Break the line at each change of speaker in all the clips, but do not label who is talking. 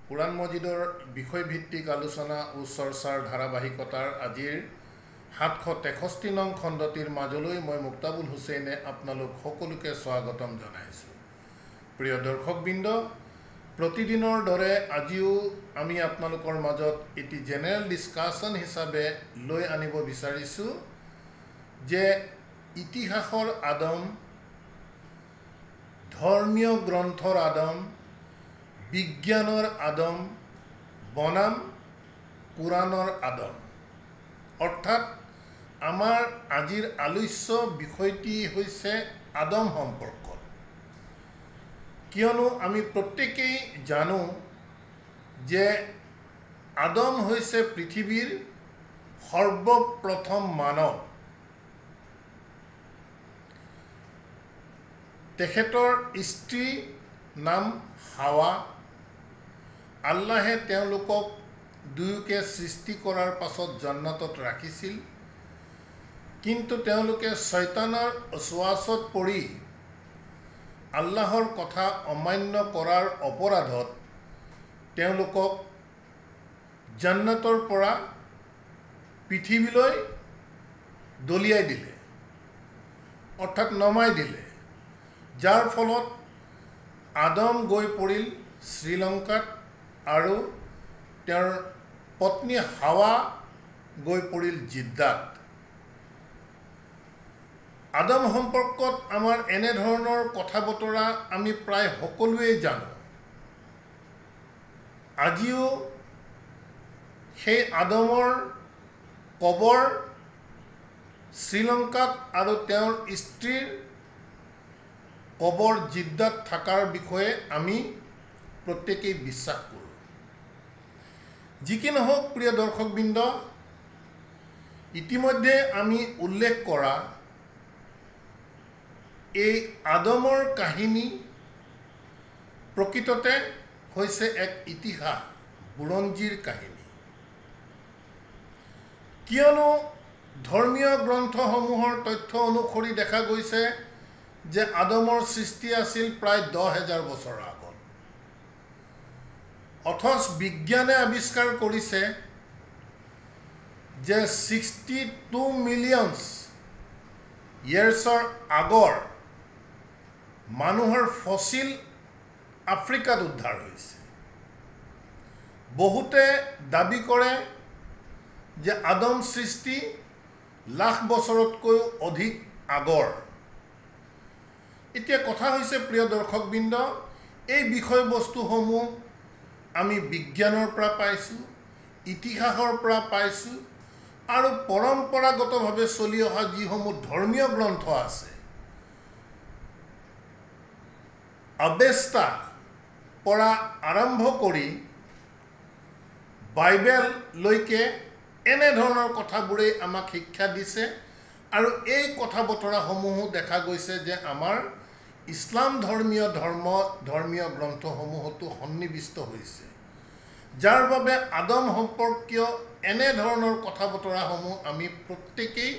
Curran মজিদৰ বিষয়ভিত্তিক আলোচনা ও চৰ্চাৰ ধাৰাবাহিকতাৰ আজিৰ ৭৬৩ নং খণ্ডটিৰ মাজলৈ মই মুক্তাবুল হুছেইনে আপোনালোক সকলোকে স্বাগতম জনাইছোঁ। প্ৰিয় দৰ্শকবৃন্দ, প্ৰতিদিনৰ দৰে আজিও আমি আপোনালোকৰ মাজত এটি জেনেৰেল ডিছকাশ্যন হিচাপে লৈ আনিব বিচাৰিছোঁ যে ইতিহাসৰ আদম, ধৰ্মীয় গ্ৰন্থৰ আদম, বিজ্ঞানৰ আদম বনাম কুৰাণৰ আদম। অৰ্থাৎ আমাৰ আজিৰ আলোচ্য বিষয়টি হৈছে আদম সম্পৰ্কত। কিয়নো আমি প্ৰত্যেকেই জানো যে আদম হৈছে পৃথিৱীৰ সৰ্বপ্ৰথম মানৱ। তেখেতৰ স্ত্ৰীৰ নাম হাৱা। আল্লাহে তেওঁলোকক দুয়োকে সৃষ্টি কৰাৰ পাছত জান্নাতত ৰাখিছিল, কিন্তু তেওঁলোকে শয়তানৰ অছৱাছত পৰি আল্লাহৰ কথা অমান্য কৰাৰ অপৰাধত তেওঁলোকক জান্নাতৰ পৰা পৃথিৱীলৈ দলিয়াই দিলে, অৰ্থাৎ নমাই দিলে, যাৰ ফলত আদম গৈ পৰিল শ্ৰীলংকাত আৰু তেওঁৰ পত্নী হাৱা গৈ পৰিল জিদ্দাত। আদম সম্পৰ্কত আমাৰ এনেধৰণৰ কথা বতৰা আমি প্ৰায় সকলোৱেই জানো। আজিও সেই আদমৰ কবৰ শ্ৰীলংকাত আৰু তেওঁৰ স্ত্ৰীৰ কবৰ জিদ্দাত থকাৰ বিষয়ে আমি প্ৰত্যেকেই বিশ্বাস কৰোঁ। যি কি নহওক, প্ৰিয় দৰ্শকবৃন্দ, ইতিমধ্যে আমি উল্লেখ কৰা এই আদমৰ কাহিনী প্ৰকৃততে হৈছে এক ইতিহাস, বুৰঞ্জীৰ কাহিনী। কিয়নো ধৰ্মীয় গ্ৰন্থসমূহৰ তথ্য অনুসৰি দেখা গৈছে যে আদমৰ সৃষ্টি আছিল প্ৰায় 10,000 বছৰ আগত। অথচ বিজ্ঞানে আৱিষ্কাৰ কৰিছে যে 62 মিলিয়ন ইয়াৰ্ছৰ আগৰ মানুহৰ ফচিল আফ্ৰিকাত উদ্ধাৰ হৈছে। বহুতে দাবী কৰে যে আদম সৃষ্টি লাখ বছৰতকৈও অধিক আগৰ। এতিয়া কথা হৈছে, প্ৰিয় দৰ্শকবৃন্দ, এই বিষয়বস্তুসমূহ আমি বিজ্ঞানৰ পৰা পাইছোঁ, ইতিহাসৰ পৰা পাইছোঁ, আৰু পৰম্পৰাগতভাৱে চলি অহা যিসমূহ ধৰ্মীয় গ্ৰন্থ আছে, আৱেস্তা পৰা আৰম্ভ কৰি বাইবেললৈকে এনেধৰণৰ কথাবোৰেই আমাক শিক্ষা দিছে। আৰু এই কথা বতৰাসমূহো দেখা গৈছে যে আমাৰ ইছলাম ধৰ্মীয় গ্ৰন্থসমূহতো সন্নিৱিষ্ট হৈছে, যাৰ বাবে আদম সম্পৰ্কীয় এনেধৰণৰ কথা বতৰাসমূহ আমি প্ৰত্যেকেই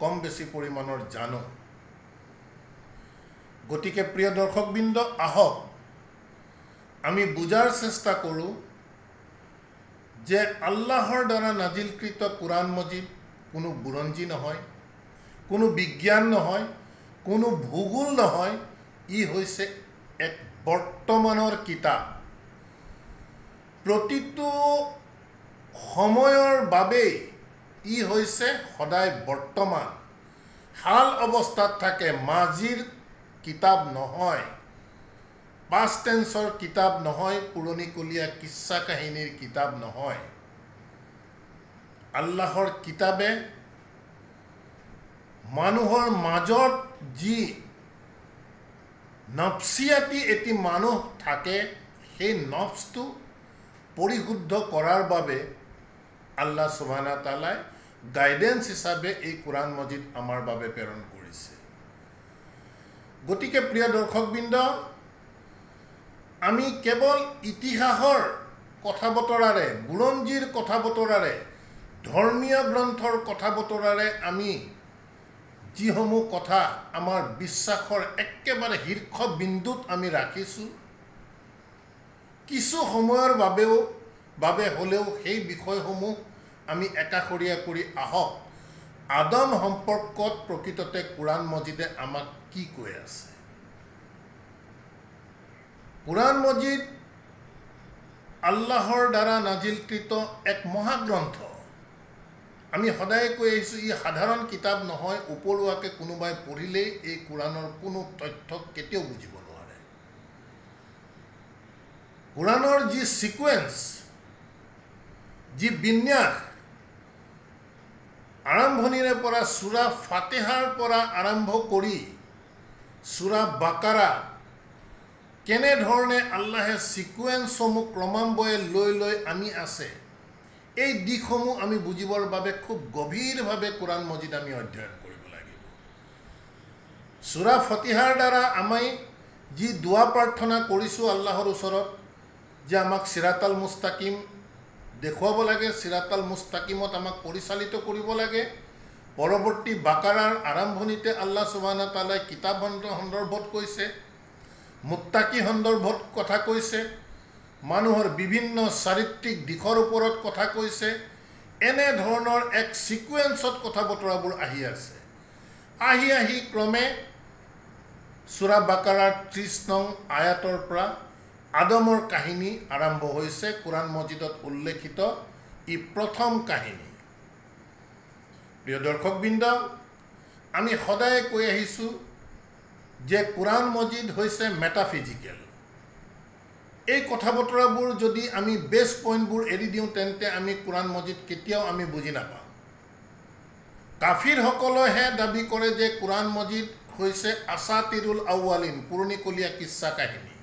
কম বেছি পৰিমাণৰ জানো। গতিকে প্ৰিয় দৰ্শকবৃন্দ, আহক আমি বুজাৰ চেষ্টা কৰোঁ যে আল্লাহৰ দ্বাৰা নাজিলকৃত কুৰাণ মজিদ কোনো বুৰঞ্জী নহয়, কোনো বিজ্ঞান নহয়, কোনো ভূগোল নহয়। ই হৈছে এক বৰ্তমানৰ কিতাপ। প্ৰতিটো সময়ৰ বাবেই ই হৈছে সদায় বৰ্তমান, হাল অৱস্থাত থাকে, মাজিৰ কিতাপ নহয়, পাষ্ট টেন্সৰ কিতাপ নহয়, পুৰণিকলীয়া কিচ্ছা কাহিনীৰ কিতাপ নহয়। আল্লাহৰ কিতাবে মানুহৰ মাজত যি নফচিয়াতি এটি মানুহ থাকে, সেই নফচটো পৰিশুদ্ধ কৰাৰ বাবে আল্লাহ সুবহানাহু ওয়া তাআলাই গাইডেন্স হিচাপে এই কুৰাণ মজিদ আমাৰ বাবে প্ৰেৰণ কৰিছে। গতিকে প্ৰিয় দৰ্শকবৃন্দ, আমি কেৱল ইতিহাসৰ কথা বতৰাৰে, বুৰঞ্জীৰ কথা বতৰাৰে, ধৰ্মীয় গ্ৰন্থৰ কথা বতৰাৰে আমি যিসমূহ কথা আমাৰ বিশ্বাসৰ একেবাৰে শীৰ্ষ বিন্দুত আমি ৰাখিছোঁ, কিছু সময়ৰ বাবে হ'লেও সেই বিষয়সমূহ আমি একাষৰীয়া কৰি আহক। আদম সম্পৰ্কত প্ৰকৃততে কোৰাণ মজিদে আমাক কি কৈ আছে? কোৰাণ মজিদ আল্লাহৰ দ্বাৰা নাজিলকৃত এক মহাগ্ৰন্থ। আমি সদায় কৈ আহিছোঁ, ই সাধাৰণ কিতাপ নহয়। উপৰুৱাকে কোনোবাই পঢ়িলেই এই কোৰাণৰ কোনো তথ্য কেতিয়াও বুজিব নোৱাৰে। কোৰাণৰ যি সিকুৱেন্স, যি বিন্যাস, আৰম্ভণিৰে পৰা সূৰা ফাতিহাৰ পৰা আৰম্ভ কৰি সূৰা বাকাৰা, কেনেধৰণে আল্লাহে সিকুৱেন্সসমূহ ক্ৰমান্বয়ে লৈ আনি আছে, এই দিশসমূহ আমি বুজিবৰ বাবে খুব গভীৰভাৱে কোৰাণ মজিদ আমি অধ্যয়ন কৰিব লাগিব। সূৰা ফাতিহাৰ দ্বাৰা আমি যি দোৱা প্ৰাৰ্থনা কৰিছোঁ আল্লাহৰ ওচৰত, যে আমাক সিৰাতাল মুস্তাকিম দেখুৱাব লাগে, সিৰাতাল মুস্তাকিমত আমাক পৰিচালিত কৰিব লাগে। পৰৱৰ্তী বাকাৰাৰ আৰম্ভণিতে আল্লাহ সুবহানাহু ওয়া তাআলাই কিতাপ সন্দৰ্ভত কৈছে, মুত্তাকি সন্দৰ্ভত কথা কৈছে, মানুহৰ বিভিন্ন চাৰিত্ৰিক দিশৰ ওপৰত কথা কৈছে। এনেধৰণৰ এক সিকুৱেন্সত কথা বতৰাবোৰ আহি আছে। আহি ক্ৰমে সূৰা বাকাৰাৰ 30 নং আয়াতৰ পৰা আদমৰ কাহিনী আৰম্ভ হৈছে। কোৰাণ মজিদত উল্লেখিত ই প্ৰথম কাহিনী। প্ৰিয় দৰ্শকবৃন্দ, আমি সদায় কৈ আহিছোঁ যে কোৰাণ মজিদ হৈছে মেটাফিজিকেল। এই কথা বতৰাবোৰ যদি আমি বেছ পইণ্টবোৰ এৰি দিওঁ, তেন্তে আমি কোৰাণ মজিদ কেতিয়াও আমি বুজি নাপাওঁ। কাফিৰসকলেহে দাবী কৰে যে কোৰাণ মজিদ হৈছে আসাতিৰুল আউৱালিন, পুৰণিকলীয়া কিচ্ছা কাহিনী।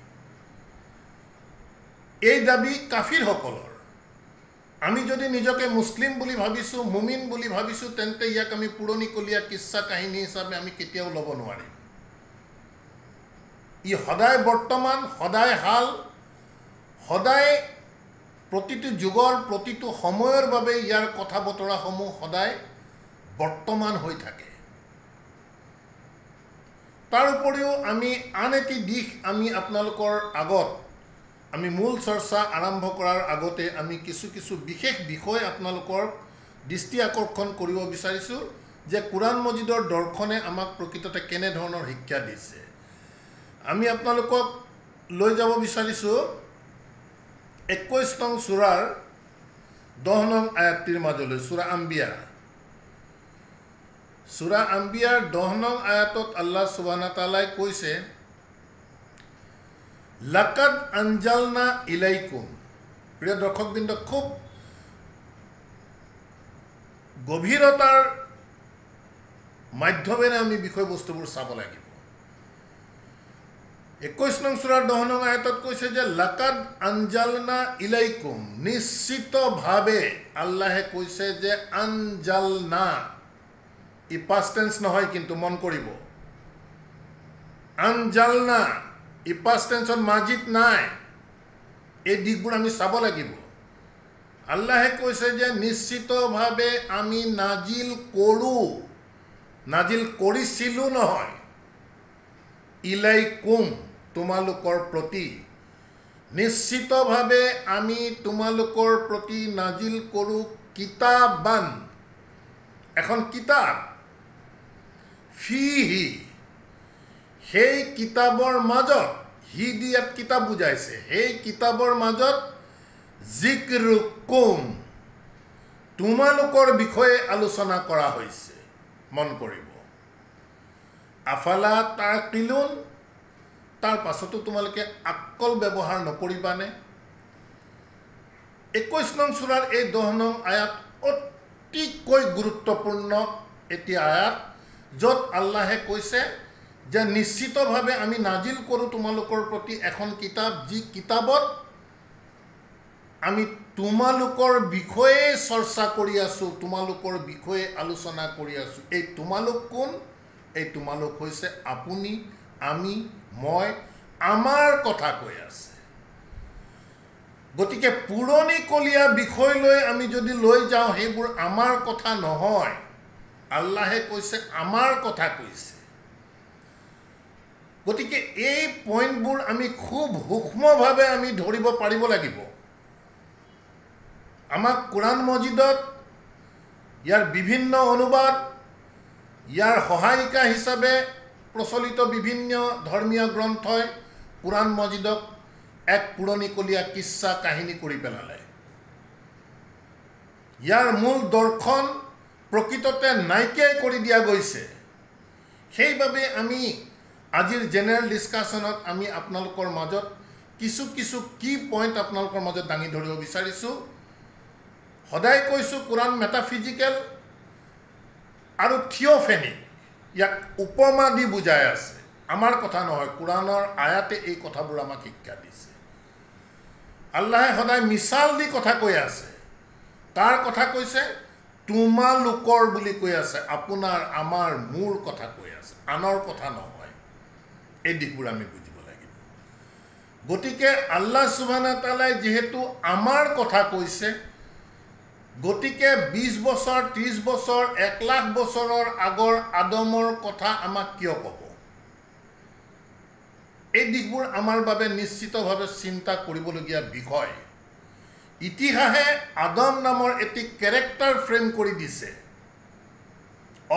এই দাবী কাফিৰসকলৰ। আমি যদি নিজকে মুছলিম বুলি ভাবিছোঁ, মুমিন বুলি ভাবিছোঁ, তেন্তে ইয়াক আমি পুৰণিকলীয়া কিচ্ছা কাহিনী হিচাপে আমি কেতিয়াও ল'ব নোৱাৰিম। ই সদায় বৰ্তমান, সদায় হাল, সদায় প্ৰতিটো যুগৰ প্ৰতিটো সময়ৰ বাবে ইয়াৰ কথা বতৰাসমূহ সদায় বৰ্তমান হৈ থাকে। তাৰ উপৰিও আমি আন এটি দিশ আমি আপোনালোকৰ আগত, আমি মূল চৰ্চা আৰম্ভ কৰাৰ আগতে আমি কিছু বিশেষ বিষয় আপোনালোকৰ দৃষ্টি আকৰ্ষণ কৰিব বিচাৰিছোঁ যে কোৰাণ মজিদৰ দৰ্শনে আমাক প্ৰকৃততে কেনেধৰণৰ শিক্ষা দিছে। আমি আপোনালোকক লৈ যাব বিচাৰিছোঁ 21 নং সূৰাৰ 10 নং আয়াতটিৰ মাজলৈ। সূৰা আম্বিয়া, সূৰা আম্বিয়াৰ 10 নং আয়াতত আল্লাহ সুবহানাহু ওয়া তাআলাই কৈছে, লাকাদ আনজালনা ইলাইকুম। প্ৰিয় দৰ্শকবৃন্দ, খুব গভীৰতাৰ মাধ্যমেৰে আমি বিষয়বস্তুবোৰ চাব লাগিব। 21 নং সূৰাৰ 10 নং আয়াতত কৈছে যে লাকাদ আনজালনা ইলাইকুম, নিশ্চিতভাৱে আল্লাহে কৈছে যে আনজালনা, ই পাষ্ট টেন্স নহয়, কিন্তু মন কৰিব, আনজালনা ই পাষ্ট টেন্সত মাজিদ নাই। এই দিশবোৰ আমি চাব লাগিব। আল্লাহে কৈছে যে নিশ্চিতভাৱে আমি নাজিল কৰোঁ, নাজিল কৰিছিলোঁ নহয়, ইলাইকুম তোমালোকৰ প্ৰতি, নিশ্চিতভাৱে আমি তোমালোকৰ প্ৰতি নাজিল কৰোঁ কিতাবান, এখন কিতাপ, ফিহি, সেই কিতাপৰ মাজত, হি দিয়াত কিতাপ বুজাইছে, সেই কিতাপৰ মাজত জিক্ৰুকুম, তোমালোকৰ বিষয়ে আলোচনা কৰা হৈছে। মন কৰিব, আফালা তাকিলুন, তাৰ পাছতো তোমালোকে আক্কল ব্যৱহাৰ নকৰিবানে? 21 নং সূৰাৰ এই 10 নং আয়াত অতিকৈ গুৰুত্বপূৰ্ণ এটি আয়াত, য'ত আল্লাহে কৈছে যে নিশ্চিতভাৱে আমি নাজিল কৰোঁ তোমালোকৰ প্ৰতি এখন কিতাপ, যি কিতাপত আমি তোমালোকৰ বিষয়ে চৰ্চা কৰি আছোঁ, তোমালোকৰ বিষয়ে আলোচনা কৰি আছোঁ। এই তোমালোক কোন? এই তোমালোক হৈছে আপুনি, আমি, মই, আমাৰ কথা কৈ আছে। গতিকে পুৰণিকলীয়া বিষয়লৈ আমি যদি লৈ যাওঁ, সেইবোৰ আমাৰ কথা নহয়, আল্লাহে কৈছে আমাৰ কথা কৈছে। গতিকে এই পইণ্টবোৰ আমি খুব সূক্ষ্মভাৱে আমি ধৰিব পাৰিব লাগিব। আমাক কোৰাণ মজিদত ইয়াৰ বিভিন্ন অনুবাদ, ইয়াৰ সহায়িকা হিচাপে প্ৰচলিত বিভিন্ন ধৰ্মীয় গ্ৰন্থই কোৰাণ মজিদক এক পুৰণিকলীয়া কিচ্ছা কাহিনী কৰি পেলালে। ইয়াৰ মূল দৰ্শন প্ৰকৃততে নাইকিয়াই কৰি দিয়া গৈছে। সেইবাবে আমি আজিৰ জেনেৰেল ডিছকাশ্যনত আমি আপোনালোকৰ মাজত কিছু কি পইণ্ট আপোনালোকৰ মাজত দাঙি ধৰিব বিচাৰিছোঁ। সদায় কৈছোঁ কোৰাণ মেটাফিজিকেল আৰু থিঅ'ফেনিক, ইয়াক উপমা দি বুজাই আছে। আমাৰ কথা নহয়, কোৰাণৰ আয়াতে এই কথাবোৰ আমাক শিক্ষা দিছে। আল্লাহে সদায় মিছাল দি কথা কৈ আছে। তাৰ কথা কৈছে তোমালোকৰ বুলি কৈ আছে, আপোনাৰ আমাৰ মোৰ কথা কৈ আছে, আনৰ কথা নহয়। এই দিশবোৰ আমি বুজিব লাগিব। গতিকে আল্লাহ সুবহানাহু ওয়া তাআলাই যিহেতু আমাৰ কথা কৈছে, গতিকে 20 বছৰ 30 বছৰ 1 লাখ বছৰৰ আগৰ আদমৰ কথা আমাক কিয় ক'ব? এই দিশবোৰ আমাৰ বাবে নিশ্চিতভাৱে চিন্তা কৰিবলগীয়া বিষয়। ইতিহাসে আদম নামৰ এটি কেৰেক্টাৰ ফ্ৰেম কৰি দিছে,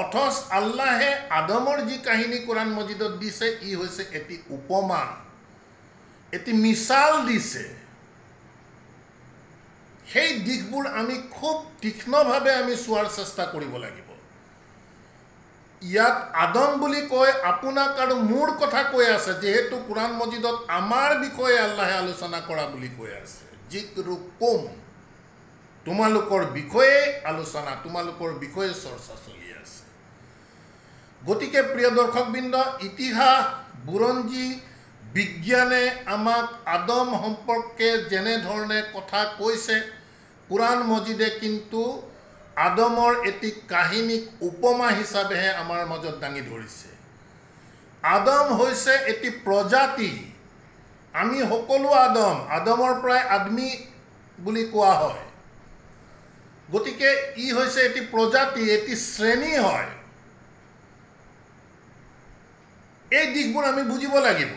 অথচ আল্লাহে আদমৰ যি কাহিনী কোৰাণ মজিদত দিছে ই হৈছে এটি উপমা, এটি মিছাল দিছে। সেই দিশবোৰ আমি খুব তীক্ষ্ণভাৱে আমি চোৱাৰ চেষ্টা কৰিব লাগিব। ইয়াত আদম বুলি কৈ আপোনাক আৰু মোৰ কথা কৈ আছে, যিহেতু কোৰাণ মজিদত আমাৰ বিষয়ে আল্লাহে আলোচনা কৰা বুলি কৈ আছে। যিকৰুকুম, তোমালোকৰ বিষয়ে আলোচনা, তোমালোকৰ বিষয়ে চৰ্চা চলি আছে। গতিকে প্ৰিয় দৰ্শকবৃন্দ, ইতিহাস, বুৰঞ্জী, বিজ্ঞানে আমাক আদম সম্পৰ্কে যেনেধৰণে কথা কৈছে, কোৰাণ মজিদে কিন্তু আদমৰ এটি কাহিনীক উপমা হিচাপেহে আমাৰ মাজত দাঙি ধৰিছে। আদম হৈছে এটি প্ৰজাতি। আমি সকলো আদমৰ পৰাই আদমি বুলি কোৱা হয়। গতিকে ই হৈছে এটি প্ৰজাতি, এটি শ্ৰেণী হয়। এই দিশবোৰ আমি বুজিব লাগিব।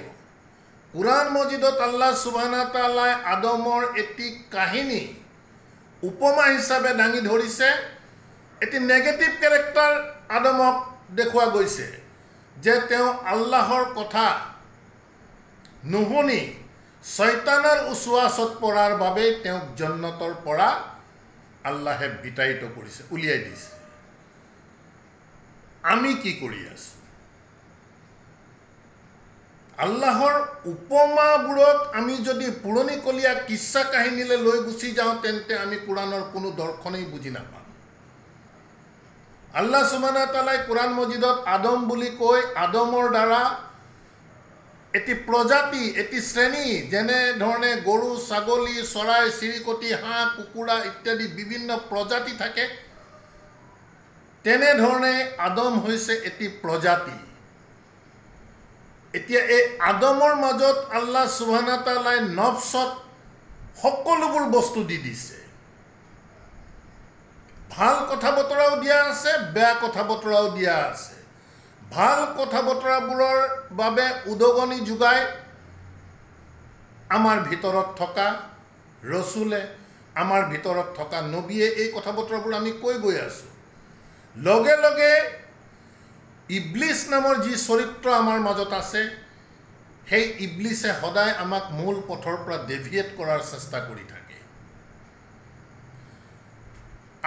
কোৰাণ মজিদত আল্লাহ সুবহানাহু ওয়া তাআলাই আদমৰ এটি কাহিনী উপমা হিচাপে দাঙি ধৰিছে। এটি নেগেটিভ কেৰেক্টাৰ আদমক দেখুওৱা গৈছে, যে তেওঁ আল্লাহৰ কথা নুশুনি শয়তানৰ উচুৱাচত পৰাৰ বাবে তেওঁক জন্নতৰ পৰা আল্লাহে বিতাড়িত কৰিছে, উলিয়াই দিছে। আমি কি কৰি আছো? আল্লাহৰ উপমাবোৰক আমি যদি পুৰণিকলীয়া কিচ্ছা কাহিনীলৈ লৈ গুচি যাওঁ, তেন্তে আমি কোৰাণৰ কোনো দৰ্শনেই বুজি নাপাম। আল্লাহ সুবহানাহু ওয়া তাআলাই কোৰাণ মজিদত আদম বুলি কৈ আদমৰ দ্বাৰা এটি প্ৰজাতি, এটি শ্ৰেণী, যেনেধৰণে গৰু, ছাগলী, চৰাই চিৰিকটি, হাঁহ, কুকুৰা ইত্যাদি বিভিন্ন প্ৰজাতি থাকে, তেনেধৰণে আদম হৈছে এটি প্ৰজাতি। এতিয়া এই আদমৰ মাজত আল্লাহ সুবহানাহু ওয়া তাআলাই নফছত সকলোবোৰ বস্তু দি দিছে। ভাল কথা বতৰাও দিয়া আছে, বেয়া কথা বতৰাও দিয়া আছে। ভাল কথা বতৰাবোৰৰ বাবে উদগনি যোগাই আমাৰ ভিতৰত থকা ৰচুলে, আমাৰ ভিতৰত থকা নবীয়ে এই কথা বতৰাবোৰ আমি কৈ গৈ আছো। লগে লগে ইবলিছ নামৰ যি চৰিত্ৰ আমাৰ মাজত আছে, সেই ইবলিছে সদায় আমাক মূল পথৰ পৰা ডেভিয়েট কৰাৰ চেষ্টা কৰি থাকে।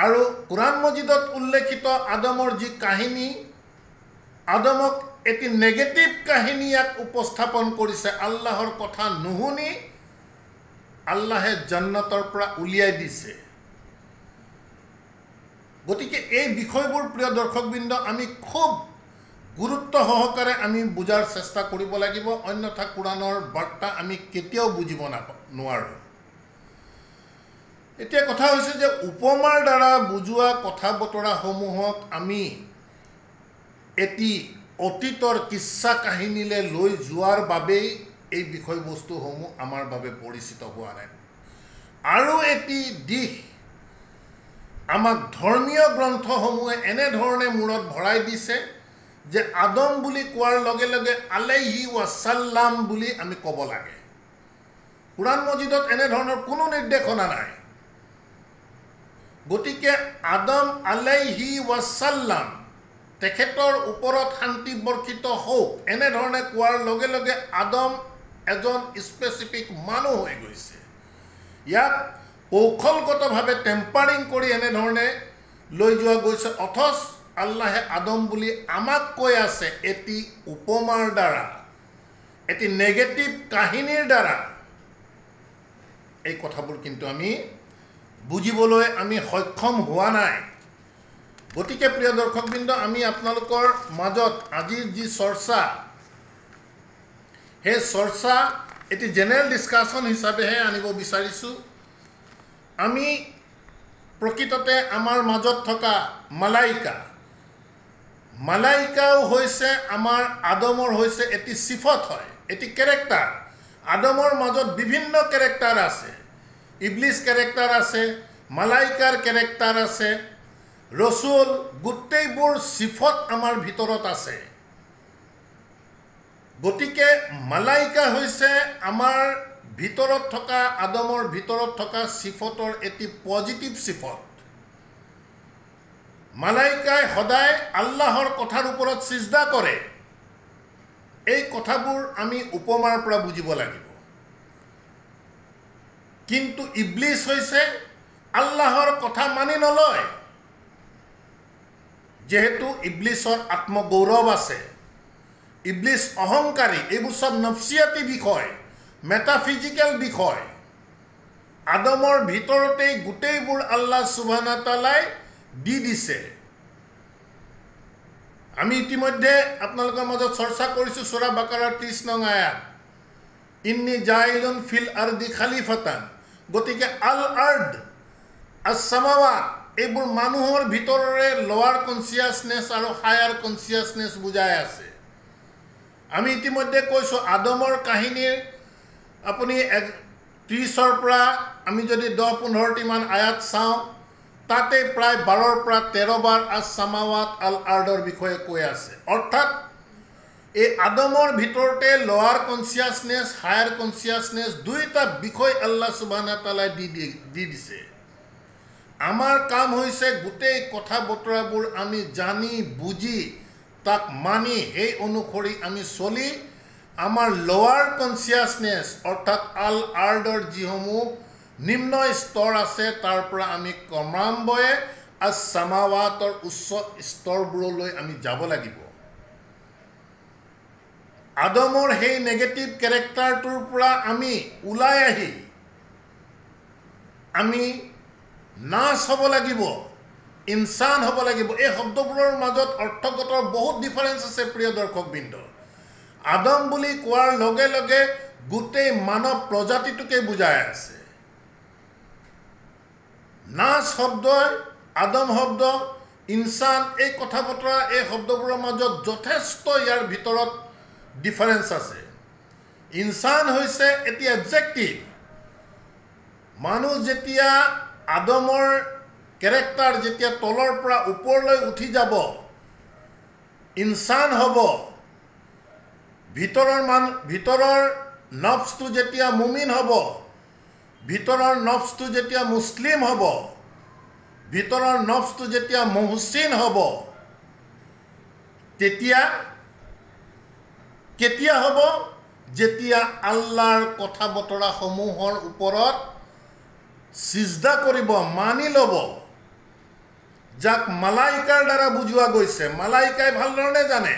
আৰু কোৰাণ মজিদত উল্লেখিত আদমৰ যি কাহিনী, আদমক এটি নেগেটিভ কাহিনী ইয়াক উপস্থাপন কৰিছে। আল্লাহৰ কথা নুশুনি আল্লাহে জান্নাতৰ পৰা উলিয়াই দিছে। গতিকে এই বিষয়বোৰ প্ৰিয় দৰ্শকবৃন্দ আমি খুব গুৰুত্ব সহকাৰে আমি বুজাৰ চেষ্টা কৰিব লাগিব, অন্যথা কোৰাণৰ বাৰ্তা আমি কেতিয়াও বুজিব নোৱাৰোঁ। এতিয়া কথা হৈছে যে উপমাৰ দ্বাৰা বুজোৱা কথা বতৰাসমূহক আমি এটি অতীতৰ কিচ্ছা কাহিনীলৈ লৈ যোৱাৰ বাবেই এই বিষয়বস্তুসমূহ আমাৰ বাবে পৰিচিত হোৱা নাই। আৰু এটি দিশ আমাক ধৰ্মীয় গ্ৰন্থসমূহে এনেধৰণে মূৰত ভৰাই দিছে যে আদম বুলি কোৱাৰ লগে লগে আলাইহি ওয়াসাল্লাম বুলি আমি ক'ব লাগে। কুৰাণ মজিদত এনেধৰণৰ কোনো নিৰ্দেশনা নাই। গতিকে আদম আলাইহি ওয়াসাল্লাম তেখেতৰ ওপৰত শান্তি বৰ্ষিত হওক এনেধৰণে কোৱাৰ লগে লগে আদম এজন স্পেচিফিক মানুহ হৈ গৈছে। ইয়াক কৌশলগতভাৱে টেম্পাৰিং কৰি এনেধৰণে লৈ যোৱা গৈছে, অথচ আল্লাহে আদম বুলি আমাক কৈ আছে এটি উপমাৰ দ্বাৰা, এটি নেগেটিভ কাহিনীৰ দ্বাৰা। এই কথাবোৰ কিন্তু আমি বুজিবলৈ আমি সক্ষম হোৱা নাই। গতিকে প্ৰিয় দৰ্শকবৃন্দ, আমি আপোনালোকৰ মাজত আজিৰ যি চৰ্চা, সেই চৰ্চা এটি জেনেৰেল ডিছকাশ্যন হিচাপেহে আনিব বিচাৰিছোঁ। আমি প্ৰকৃততে আমাৰ মাজত থকা মালাইকাও হৈছে আমাৰ আদমৰ হৈছে এটি সিফত হয়, এটি কেৰেক্টাৰ। আদমৰ মাজত বিভিন্ন কেৰেক্টাৰ আছে। ইবলিছ কেৰেক্টাৰ আছে, মালাইকাৰ কেৰেক্টাৰ আছে, ৰসুল, গোটেইবোৰ সিফত আমাৰ ভিতৰত আছে। গতিকে মালাইকা হৈছে আমাৰ ভিতৰত থকা, আদমৰ ভিতৰত থকা সিফতৰ এটি পজিটিভ সিফত। মালাইকাই সদায় আল্লাহৰ কথাৰ ওপৰত সিজদা কৰে। এই কথাবোৰ আমি উপমাৰ পৰা বুজিব লাগিব। কিন্তু ইবলিছ হৈছে আল্লাহৰ কথা মানি নলয়। যেহেতু ইবলিছৰ আত্মগৌৰৱ আছে, ইবলিছ অহংকাৰী, এইবোৰ সব নফসিয়াতি বিষয়, মেটাফিজিক্যাল বিষয়। আদমৰ ভিতৰতেই গোটেইবোৰ আল্লাহ সুবহানাহু ওয়া তাআলাই দি দিছে। আমি ইতিমধ্যে আপোনালোকৰ মাজত চৰ্চা কৰিছোঁ সূৰা বাকাৰাৰ 30 নং আয়াত, ইন্নী জাইলুন ফিল আৰদি খালিফাতান। গতিকে আল আৰ্ড, আছ-সামাৱাত, এইবোৰ মানুহৰ ভিতৰৰে লোৱাৰ কনচিয়াছনেছ আৰু হায়াৰ কনচিয়াছনেছ বুজাই আছে। আমি ইতিমধ্যে কৈছোঁ আদমৰ কাহিনীৰ আপুনি 30ৰ পৰা আমি যদি 10-15টি মান আয়াত চাওঁ, তাতে প্ৰায় 12ৰ পৰা 13 বাৰ আছ-সামাৱাত আল আৰ্ডৰ বিষয়ে কৈ আছে। অৰ্থাৎ এই আদমৰ ভিতৰতে লোৱাৰ কনচিয়াছনেছ, হায়াৰ কনচিয়াছনেছ, দুইটা বিষয় আল্লাহ সুবহানাহু ওয়া তাআলাই দি দিছে। আমাৰ কাম হৈছে গোটেই কথা বতৰাবোৰ আমি জানি বুজি তাক মানি সেই অনুসৰি আমি চলি আমাৰ লোৱাৰ কনচিয়াছনেছ অৰ্থাৎ আল আৰ্ডৰ যিসমূহ নিম্ন স্তৰ আছে তাৰ পৰা আমি ক্ৰমান্বয়ে আছ-সামাৱাতৰ উচ্চ স্তৰবোৰলৈ আমি যাব লাগিব। আদমৰ সেই নেগেটিভ কেৰেক্টাৰটোৰ পৰা আমি ওলাই আহি আমি নাচ হ'ব লাগিব, ইনসান হ'ব লাগিব। এই শব্দবোৰৰ মাজত অৰ্থগত বহুত ডিফাৰেন্স আছে প্ৰিয় দৰ্শকবৃন্দ। আদম বুলি কোৱাৰ লগে লগে গোটেই মানৱ প্ৰজাতিটোকে বুজাই আছে। নাচ শব্দই, আদম শব্দ, ইনসান, এই কথা বতৰা, এই শব্দবোৰৰ মাজত যথেষ্ট ইয়াৰ ভিতৰত ডিফাৰেন্স আছে। ইনসান হৈছে এটি এডজেক্টিভ। মানুহ যেতিয়া আদমৰ কেৰেক্টাৰ যেতিয়া তলৰ পৰা ওপৰলৈ উঠি যাব, ইনসান হ'ব, ভিতৰৰ নফছটো যেতিয়া মুমিন হ'ব, ভিতৰৰ নফছটো যেতিয়া মুছলিম হ'ব, ভিতৰৰ নফছটো যেতিয়া মুহচিন হ'ব, তেতিয়া কেতিয়া হ'ব? যেতিয়া আল্লাহৰ কথা বতৰা সমূহৰ ওপৰত সিজদা কৰিব, মানি ল'ব, যাক মালাইকাৰ দ্বাৰা বুজোৱা গৈছে। মালাইকাই ভালধৰণে জানে।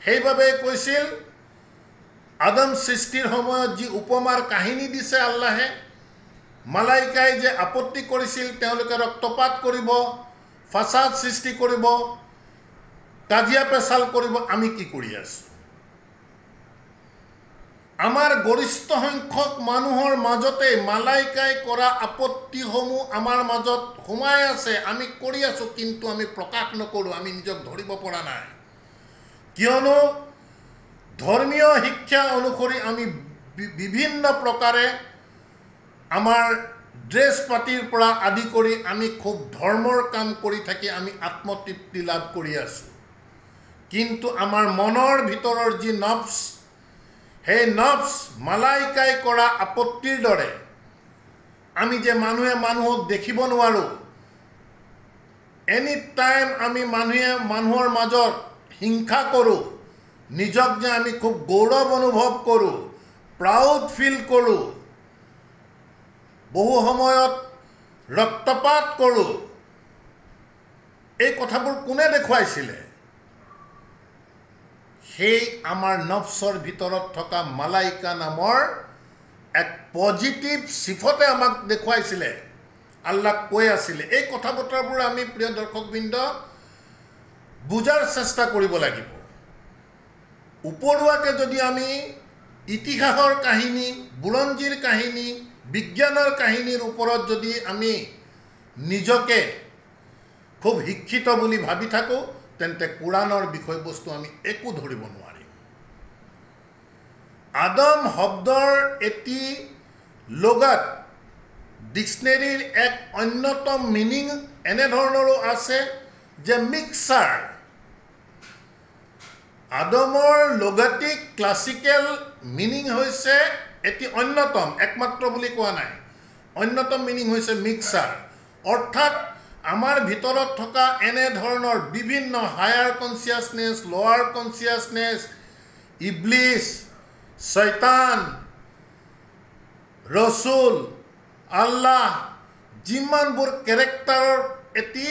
সেইবাবে কৈছিল আদম সৃষ্টিৰ সময়ত যি উপমাৰ কাহিনী দিছে আল্লাহে, মালাইকাই যে আপত্তি কৰিছিল, তেওঁলোকে ৰক্তপাত কৰিব, ফাসাদ সৃষ্টি কৰিব, কাজিয়া পেচাল কৰিব, আমি কি কৰি আছো? আমাৰ গৰিষ্ঠ সংখ্যক মানুহৰ মাজতে মালাইকাই কৰা আপত্তিসমূহ আমাৰ মাজত সোমাই আছে। আমি কৰি আছো, কিন্তু আমি প্ৰকাশ নকৰোঁ, আমি নিজক ধৰিব পৰা নাই। কিয়নো ধৰ্মীয় শিক্ষা অনুসৰি আমি বিভিন্ন প্ৰকাৰে আমাৰ ড্ৰেছ পাতিৰ পৰা আদি কৰি আমি খুব ধৰ্মৰ কাম কৰি থাকি আমি আত্মতৃপ্তি লাভ কৰি আছো। কিন্তু আমাৰ মনৰ ভিতৰৰ যি নফছ, সেই নফছ মালাইকাই কৰা আপত্তিৰ দৰে আমি যে মানুহে মানুহক দেখিব নোৱাৰোঁ, এনি টাইম আমি মানুহে মানুহৰ মাজত হিংসা কৰোঁ, নিজক যে আমি খুব গৌৰৱ অনুভৱ কৰোঁ, প্ৰাউড ফিল কৰোঁ, বহু সময়ত ৰক্তপাত কৰোঁ, এই কথাবোৰ কোনে দেখুৱাইছিলে? সেই আমাৰ নফছৰ ভিতৰত থকা মালাইকা নামৰ এক পজিটিভ সিফতে আমাক দেখুৱাইছিলে, আল্লাহ কৈ আছিলে। এই কথা বতৰাবোৰ আমি প্ৰিয় দৰ্শকবৃন্দ বুজাৰ চেষ্টা কৰিব লাগিব। উপৰুৱাকে যদি আমি ইতিহাসৰ কাহিনী, বুৰঞ্জীৰ কাহিনী, বিজ্ঞানৰ কাহিনীৰ ওপৰত যদি আমি নিজকে খুব শিক্ষিত বুলি ভাবি থাকোঁ, তেন্তে কোৰাণৰ বিষয়বস্তু আমি একো ধৰিব নোৱাৰিম। আদম শব্দৰ এটি লগাত ডিক্সনেৰীৰ এক অন্যতম মিনিং এনেধৰণৰো আছে যে মিক্সাৰ। আদমৰ লগাটিক ক্লাছিকেল মিনিং হৈছে এটি অন্যতম, একমাত্ৰ বুলি কোৱা নাই, অন্যতম মিনিং হৈছে মিক্সাৰ। অৰ্থাৎ আমাৰ ভিতৰত থকা এনেধৰণৰ বিভিন্ন হায়াৰ কনচিয়াছনেছ, লোৱাৰ কনচিয়াছনেছ, ইবলিছ, শয়তান, ৰচুল, আল্লাহ, যিমানবোৰ কেৰেক্টাৰৰ এটি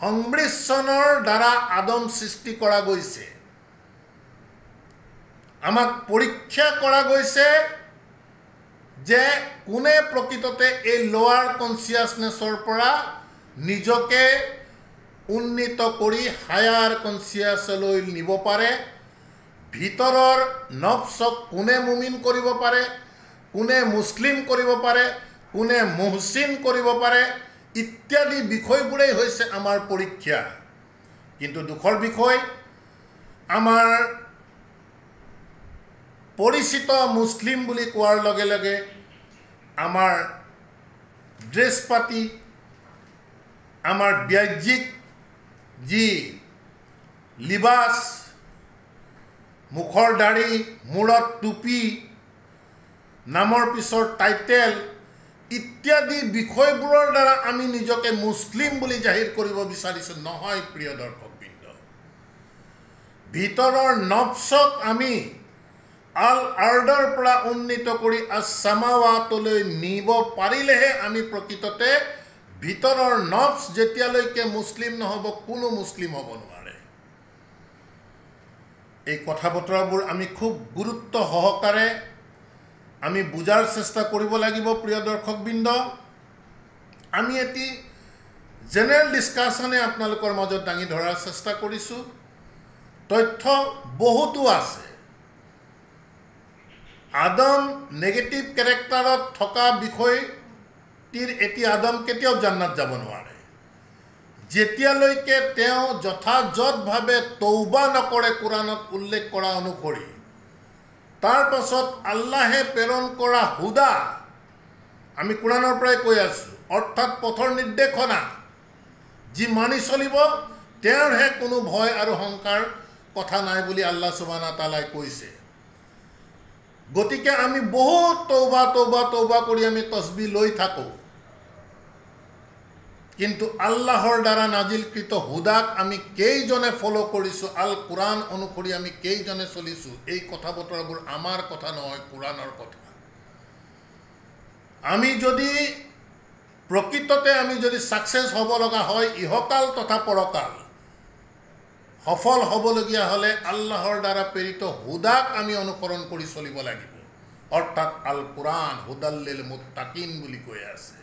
সংমিশ্ৰণৰ দ্বাৰা আদম সৃষ্টি কৰা গৈছে। আমাক পৰীক্ষা কৰা গৈছে যে কোনে প্ৰকৃততে এই লোৱাৰ কনচিয়াছনেছৰ পৰা নিজকে উন্নীত কৰি হায়াৰ কনচিয়াছলৈ নিব পাৰে, ভিতৰৰ নফছক কোনে মুমিন কৰিব পাৰে, কোনে মুছলিম কৰিব পাৰে, কোনে মুহচিন কৰিব পাৰে, ইত্যাদি বিষয়বোৰেই হৈছে আমাৰ পৰীক্ষা। কিন্তু দুখৰ বিষয়, আমাৰ পৰিচিত মুছলিম বুলি কোৱাৰ লগে লগে আমাৰ ড্ৰেছ পাতি, আমাৰ বাহ্যিক যি লিবাস, মুখৰ দাড়ি, মূৰত টুপি, নামৰ পিছৰ টাইটেল ইত্যাদি বিষয়বোৰৰ দ্বাৰা আমি নিজকে মুছলিম বুলি জাহিৰ কৰিব বিচাৰিছোঁ। নহয় প্ৰিয় দৰ্শকবৃন্দ, ভিতৰৰ নফছক আমি আল আৰ্ডৰ পৰা উন্নীত কৰি আছ-সামাৱাতলৈ নিব পাৰিলেহে আমি প্ৰকৃততে ভিতৰৰ নফছ যেতিয়ালৈকে মুছলিম নহ'ব, কোনো মুছলিম হ'ব নোৱাৰে। এই কথা বতৰাবোৰ আমি খুব গুৰুত্ব সহকাৰে আমি বুজাৰ চেষ্টা কৰিব লাগিব প্ৰিয় দৰ্শকবৃন্দ। আমি এটি জেনেৰেল ডিছকাশ্যনে আপোনালোকৰ মাজত দাঙি ধৰাৰ চেষ্টা কৰিছোঁ। তথ্য বহুতো আছে। আদম নেগেটিভ কেৰেক্টাৰত থকা বিষয়টিৰ এটি আদম কেতিয়াও জান্নাত যাব নোৱাৰে যেতিয়ালৈকে তেওঁ যথাযথভাৱে তৌবা নকৰে। কোৰাণত উল্লেখ কৰা অনুসৰি তাৰ পাছত আল্লাহে প্ৰেৰণ কৰা হুদা, আমি কোৰাণৰ পৰাই কৈ আছোঁ, অৰ্থাৎ পথৰ নিৰ্দেশনা যি মানি চলিব, তেওঁৰহে কোনো ভয় আৰু শংকাৰ কথা নাই বুলি আল্লাহ সুবহানাহু ওয়া তাআলাই কৈছে। গতিকে আমি বহুত তৌবা কৰি আমি তসবিহ লৈ থাকোঁ, কিন্তু আল্লাহৰ দ্বাৰা নাজিলকৃত হুদাক আমি কেইজনে ফ'ল' কৰিছোঁ, আল কোৰাণ অনুসৰি আমি কেইজনে চলিছোঁ, এই কথা বতৰাবোৰ আমাৰ কথা নহয়, কোৰাণৰ কথা। আমি যদি প্ৰকৃততে আমি যদি ছাকচেছ হ'ব লগা হয়, ইহকাল তথা পৰকাল সফল হ'বলগীয়া হ'লে আল্লাহৰ দ্বাৰা প্ৰেৰিত হুদাক আমি অনুসৰণ কৰি চলিব লাগিব। অৰ্থাৎ আল কোৰাণ হুদাল্লিল মুত্তাকিন বুলি কৈ আছে।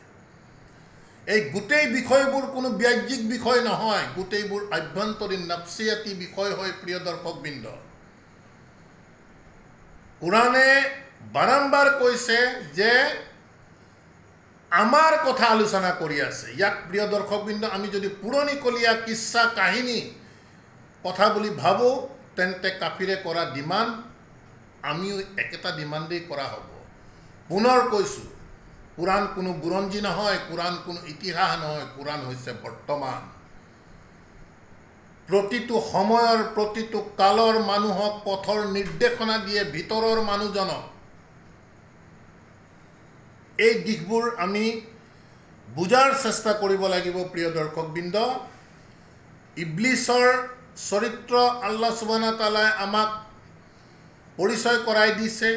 এই গোটেই বিষয়বোৰ কোনো বাহ্যিক বিষয় নহয়, গোটেইবোৰ আভ্যন্তৰীণ নফছিয়াতি বিষয় হয় প্ৰিয় দৰ্শকবৃন্দ। কোৰাণে বাৰম্বাৰ কৈছে যে আমাৰ কথা আলোচনা কৰি আছে। ইয়াক প্ৰিয় দৰ্শকবৃন্দ আমি যদি পুৰণিকলীয়া কিচ্ছা কাহিনী কথা বুলি ভাবোঁ, তেন্তে কাফিৰে কৰা ডিমাণ্ড আমিও একেটা ডিমাণ্ডেই কৰা হ'ব। পুনৰ কৈছোঁ, কোৰাণ কোনো বুৰঞ্জী নহয়, কোৰাণ কোনো ইতিহাস নহয়, কোৰাণ হৈছে বৰ্তমান। প্ৰতিটো সময়ৰ প্ৰতিটো কালৰ মানুহক পথৰ নিৰ্দেশনা দিয়ে ভিতৰৰ মানুহজনক এই দিশবোৰ আমি বুজাৰ চেষ্টা কৰিব লাগিব প্ৰিয় দৰ্শকবৃন্দ ইবলিছৰ চৰিত্ৰ আল্লাহ সুবহানাহু তাআলাই আমাক পৰিচয় কৰাই দিছে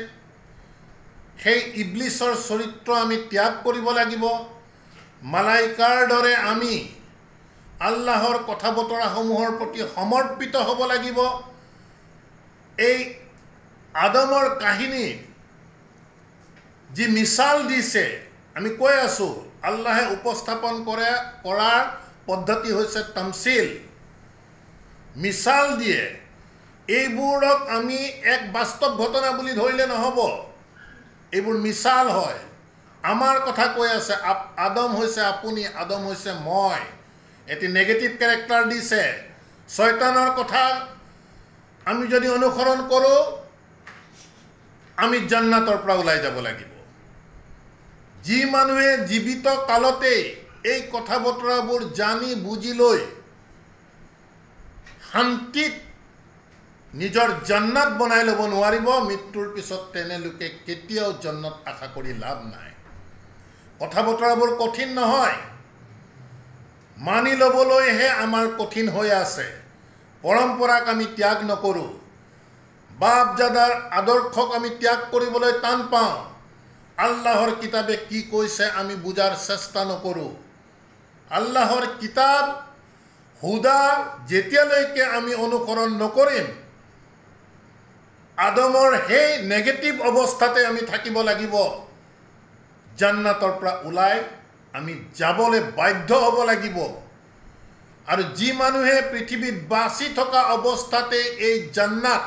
সেই ইবলিছৰ চৰিত্ৰ আমি ত্যাগ কৰিব লাগিব মালাইকাৰ দৰে আমি আল্লাহৰ কথা বতৰাসমূহৰ প্ৰতি সমৰ্পিত হ'ব লাগিব এই আদমৰ কাহিনী যি মিছাল দিছে আমি কৈ আছো আল্লাহে উপস্থাপন কৰাৰ পদ্ধতি হৈছে তামসিল মিছাল দিয়ে এইবোৰক আমি এক বাস্তৱ ঘটনা বুলি ধৰিলে নহব এইবোৰ মিছাল হয় আমাৰ কথা কৈ আছে আদম হৈছে আপুনি আদম হৈছে মই এটি নেগেটিভ ক্যাৰেক্টাৰ দিছে শয়তানৰ কথা আমি যদি অনুসৰণ কৰো আমি জান্নাতৰ পৰা ওলাই যাব লাগিব যি মানুহে জীৱিত কালতে এই কথা বতৰাবোৰ জানি বুজি লৈ শান্তিত নিজৰ জান্নাত বনাই ল'ব নোৱাৰিব মৃত্যুৰ পিছত তেনে লোকে কেতিয়াও জান্নাত আশা কৰি লাভ নাই কথা বতৰাবোৰ কঠিন নহয় মানি ল'বলৈহে আমাৰ কঠিন হৈ আছে পৰম্পৰাক আমি ত্যাগ নকৰো বাপ জাদাৰ আদৰ্শক আমি ত্যাগ কৰিবলৈ টান পাওঁ আল্লাহৰ কিতাবে কি কৈছে আমি বুজাৰ চেষ্টা নকৰো আল্লাহৰ কিতাব হুদা যেতিয়ালৈকে আমি অনুসৰণ নকৰিম আদমৰ সেই নেগেটিভ অৱস্থাতে আমি থাকিব লাগিব জান্নাতৰ পৰা ওলাই আমি যাবলৈ বাধ্য হ'ব লাগিব আৰু যি মানুহে পৃথিৱীত বাছি থকা অৱস্থাতে এই জান্নাত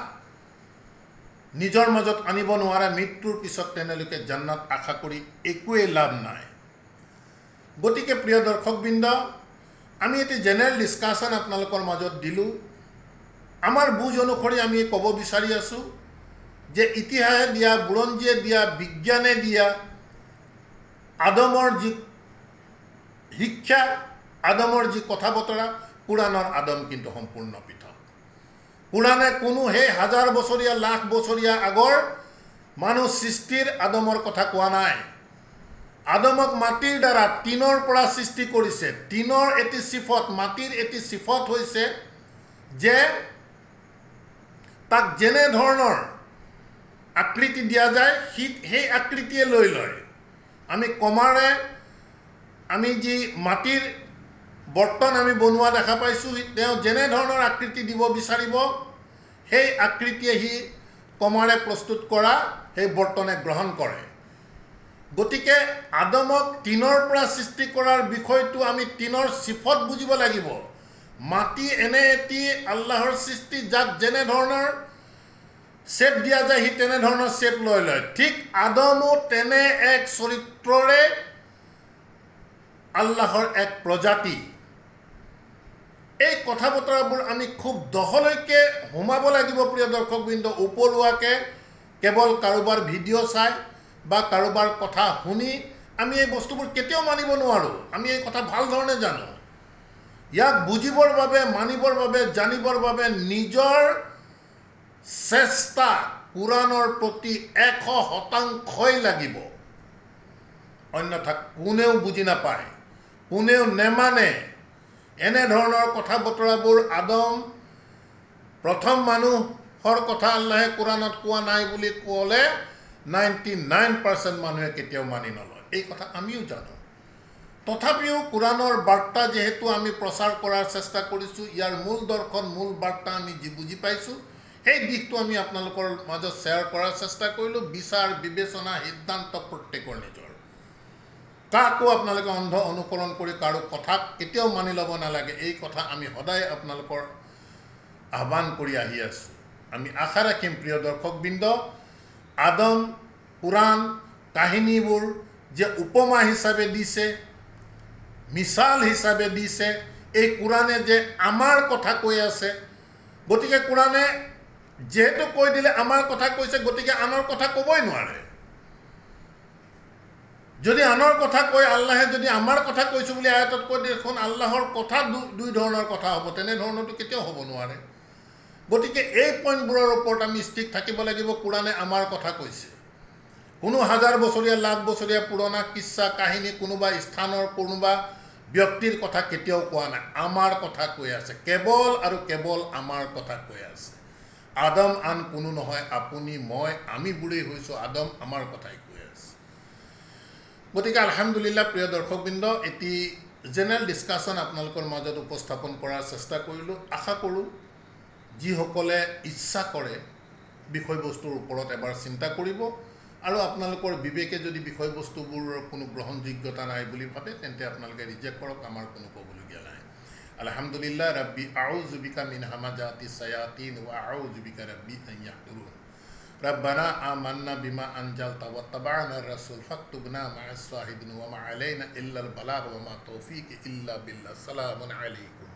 নিজৰ মাজত আনিব নোৱাৰে মৃত্যুৰ পিছত তেনেলৈকে জান্নাত আশা কৰি একোৱে লাভ নাই গতিকে প্ৰিয় দৰ্শকবৃন্দ আমি এটি জেনাৰেল ডিসকাশন আপোনালোকৰ মাজত দিলো আমাৰ বুজ অনুসৰি আমি ক'ব বিচাৰি আছো যে ইতিহাসে দিয়া বুৰঞ্জীয়ে দিয়া বিজ্ঞানে দিয়া আদমৰ যি শিক্ষা আদমৰ যি কথা বতৰা কুৰাণৰ আদম কিন্তু সম্পূৰ্ণ পৃথক কুৰাণে কোনো সেই হাজাৰ বছৰীয়া লাখ বছৰীয়া আগৰ মানুহ সৃষ্টিৰ আদমৰ কথা কোৱা নাই আদমক মাটিৰ দ্বাৰা টিনৰ পৰা সৃষ্টি কৰিছে টিনৰ এটি সিফত মাটিৰ এটি সিফত হৈছে যে তাক যেনে ধৰণৰ আকৃতি দিয়া যায় সেই আকৃতিয়ে লৈ লয় আমি কমাৰে আমি যি মাটিৰ বৰ্তন আমি বনোৱা দেখা পাইছো তেওঁ যেনে ধৰণৰ আকৃতি দিব বিচাৰিব সেই আকৃতিয়ে হি কমাৰে প্ৰস্তুত কৰা সেই বৰ্তনে গ্ৰহণ কৰে গতিকে আদমক টিনৰ পৰা সৃষ্টি কৰাৰ বিষয়টো আমি টিনৰ সিফত বুজিব লাগিব মাটি এনে এটি আল্লাহৰ সৃষ্টি যাক যেনে ধৰণৰ শেপ দিয়া যায় হি তেনে ধৰণৰ শেপ লৈ লয় ঠিক আদমও তেনে এক চৰিত্ৰৰে আল্লাহৰ এক প্ৰজাতি এই কথা বতৰাবোৰ আমি খুব দহলৈকে হোমাব লাগিব প্ৰিয় দৰ্শকবৃন্দ উপলুৱাকে কেৱল কাৰোবাৰ ভিডিঅ' চাই বা কাৰোবাৰ কথা শুনি আমি এই বস্তুবোৰ কেতিয়াও মানিব নোৱাৰো আমি এই কথা ভাল ধৰণে জানো ইয়াক বুজিবৰ বাবে মানিবৰ বাবে জানিবৰ বাবে নিজৰ চেষ্টা কুৰাণৰ প্ৰতি 100% লাগিব অন্যথা কোনেও বুজি নাপায় কোনেও নেমানে এনে ধৰণৰ কথা বতৰাবোৰ আদম প্ৰথম মানুহৰ কথা আল্লাহে কুৰাণত কোৱা নাই বুলি ক'লে 99% মানুহে কেতিয়াও মানি নলয় এই কথা আমিও জানো তথাপিও কুৰাণৰ বাৰ্তা যেহেতু আমি প্ৰচাৰ কৰাৰ চেষ্টা কৰিছো ইয়াৰ মূল দৰ্শন মূল বাৰ্তা আমি যি বুজি পাইছো সেই দিশটো আমি আপোনালোকৰ মাজত শেয়াৰ কৰাৰ চেষ্টা কৰিলো বিচাৰ বিবেচনা সিদ্ধান্ত প্ৰত্যেকৰ নিজৰ কাকো আপোনালোকে অন্ধ অনুকৰণ কৰি কাৰো কথা কেতিয়াও মানি ল'ব নালাগে এই কথা আমি সদায় আপোনালোকৰ আহ্বান কৰি আহি আছো আমি আশা ৰাখিম প্ৰিয় দৰ্শকবৃন্দ আদম কুৰাণ কাহিনীবোৰ যে উপমা হিচাপে দিছে মিছাল হিচাপে দিছে এই কুৰাণে যে আমাৰ কথা কৈ আছে গতিকে কুৰাণে যেহেতু কৈ দিলে আমাৰ কথা কৈছে গতিকে আনৰ কথা ক'বই নোৱাৰে যদি আনৰ কথা কয় আল্লাহে যদি আমাৰ কথা কৈছোঁ বুলি আয়াতত কৈ দেখোন আল্লাহৰ কথা দুই ধৰণৰ কথা হ'ব, তেনেধৰণৰটো কেতিয়াও হ'ব নোৱাৰে। গতিকে এই পইণ্টবোৰৰ ওপৰত আমি ষ্টিক থাকিব লাগিব। কোৰাণে আমাৰ কথা কৈছে, কোনো হাজাৰ বছৰীয়া লাখ বছৰীয়া পুৰণা কিচ্ছা কাহিনী কোনোবা স্থানৰ কোনোবা ব্যক্তিৰ কথা কেতিয়াও কোৱা নাই, আমাৰ কথা কৈ আছে, কেৱল আৰু কেৱল আমাৰ কথা কৈ আছে। আদম আন কোনো নহয়, আপুনি মই আমি বুঢ়ী হৈছোঁ, আদম আমাৰ কথাই কৈ আছে। গতিকে আলহামদুলিল্লাহ প্ৰিয় দৰ্শকবৃন্দ, এটি জেনেৰেল ডিছকাশ্যন আপোনালোকৰ মাজত উপস্থাপন কৰাৰ চেষ্টা কৰিলোঁ। আশা কৰোঁ যিসকলে ইচ্ছা কৰে বিষয়বস্তুৰ ওপৰত এবাৰ চিন্তা কৰিব, আৰু আপোনালোকৰ বিবেকে যদি বিষয়বস্তুবোৰৰ কোনো গ্ৰহণযোগ্যতা নাই বুলি ভাবে তেন্তে আপোনালোকে ৰিজেক্ট কৰক, আমাৰ কোনো ক'বলগীয়া নাই। আলহামদুলিল্লাহ ৰাব্বি আউযু বিকা মিন হামাজাতি শায়াতিন ওয়া আউযু বিকা ৰাব্বি আন ইয়াহদুরুন। রব্বানা আমান্না বিমা আনজালতা ওয়াত্তাবা'না আর-রাসূল ফাকতুবনা মা'আস শাহিদিন ওয়া মা আলাইনা ইল্লাল বালাগ ওয়া মা তাওফীকি ইল্লা বিল্লাহ। সালামুন আলাইকুম।